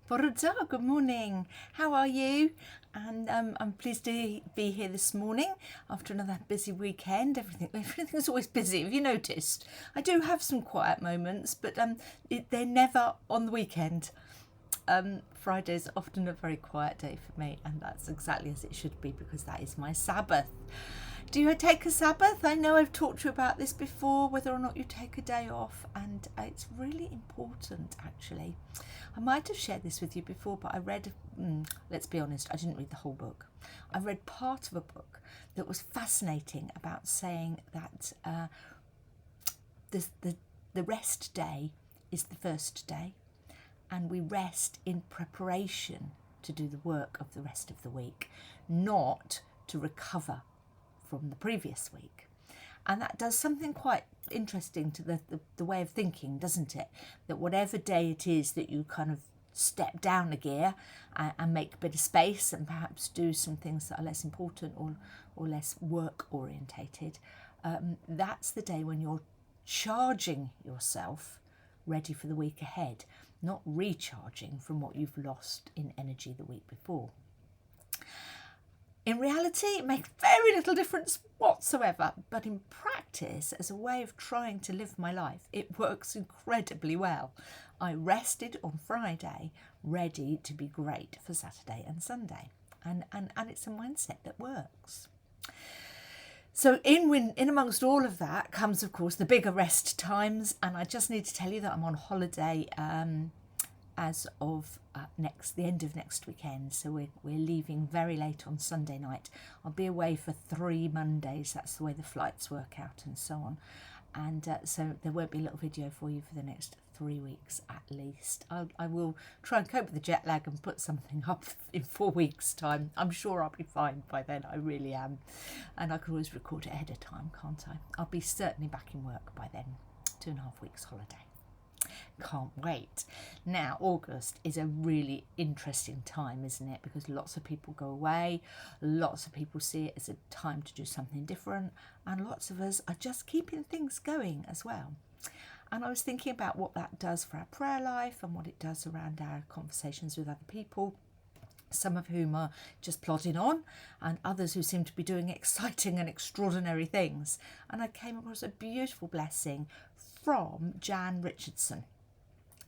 Bore da, good morning. How are you? And I'm pleased to be here this morning after another busy weekend. Everything's always busy. Have you noticed? I do have some quiet moments, but they're never on the weekend. Friday's often a very quiet day for me, and that's exactly as it should be because that is my Sabbath. Do you take a Sabbath? I know I've talked to you about this before, whether or not you take a day off, and it's really important actually. I might have shared this with you before, but I read, let's be honest, I didn't read the whole book. I read part of a book that was fascinating about saying that the rest day is the first day, and we rest in preparation to do the work of the rest of the week, not to recover from the previous week. And that does something quite interesting to the way of thinking, doesn't it? That whatever day it is that you kind of step down a gear and make a bit of space and perhaps do some things that are less important or less work orientated, that's the day when you're charging yourself ready for the week ahead, not recharging from what you've lost in energy the week before. In reality, it makes very little difference whatsoever, but in practice, as a way of trying to live my life, it works incredibly well. I rested on Friday, ready to be great for Saturday and Sunday, and it's a mindset that works. So in amongst all of that comes, of course, the bigger rest times, and I just need to tell you that I'm on holiday as of the end of next weekend, so we're leaving very late on Sunday night. I'll be away for 3 Mondays. That's the way the flights work out and so on, and so there won't be a little video for you for the next 3 weeks at least. I will try and cope with the jet lag and put something up in 4 weeks time. I'm sure I'll be fine by then, I really am, and I can always record it ahead of time, can't I? I'll be certainly back in work by then. 2.5 weeks holiday. Can't wait. Now, August is a really interesting time, isn't it? Because lots of people go away, lots of people see it as a time to do something different, and lots of us are just keeping things going as well. And I was thinking about what that does for our prayer life and what it does around our conversations with other people, some of whom are just plodding on and others who seem to be doing exciting and extraordinary things. And I came across a beautiful blessing from Jan Richardson.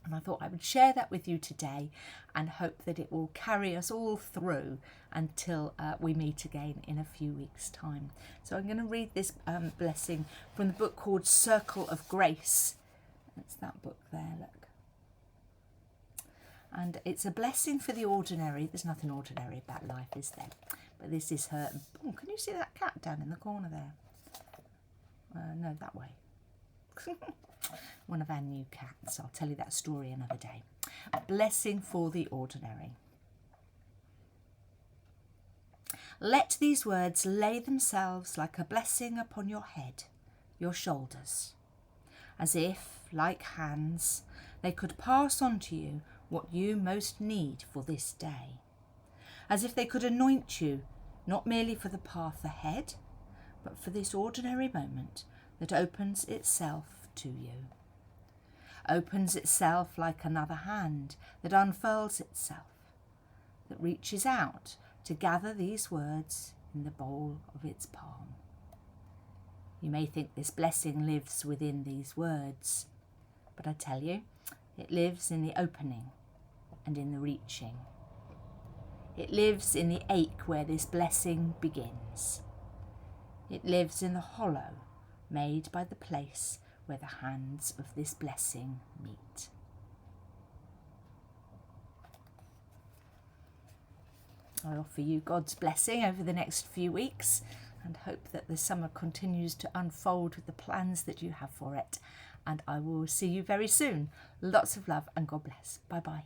And I thought I would share that with you today and hope that it will carry us all through until we meet again in a few weeks' time. So I'm going to read this blessing from the book called Circle of Grace. It's that book there, look. And it's a blessing for the ordinary. There's nothing ordinary about life, is there? But this is her. Oh, can you see that cat down in the corner there? No, that way. One of our new cats. I'll tell you that story another day. A blessing for the ordinary. Let these words lay themselves like a blessing upon your head, your shoulders, as if, like hands, they could pass on to you what you most need for this day, as if they could anoint you not merely for the path ahead, but for this ordinary moment that opens itself to you. Opens itself like another hand that unfurls itself, that reaches out to gather these words in the bowl of its palm. You may think this blessing lives within these words, but I tell you, it lives in the opening and in the reaching. It lives in the ache where this blessing begins. It lives in the hollow made by the place where the hands of this blessing meet. I offer you God's blessing over the next few weeks and hope that the summer continues to unfold with the plans that you have for it. And I will see you very soon. Lots of love and God bless. Bye-bye.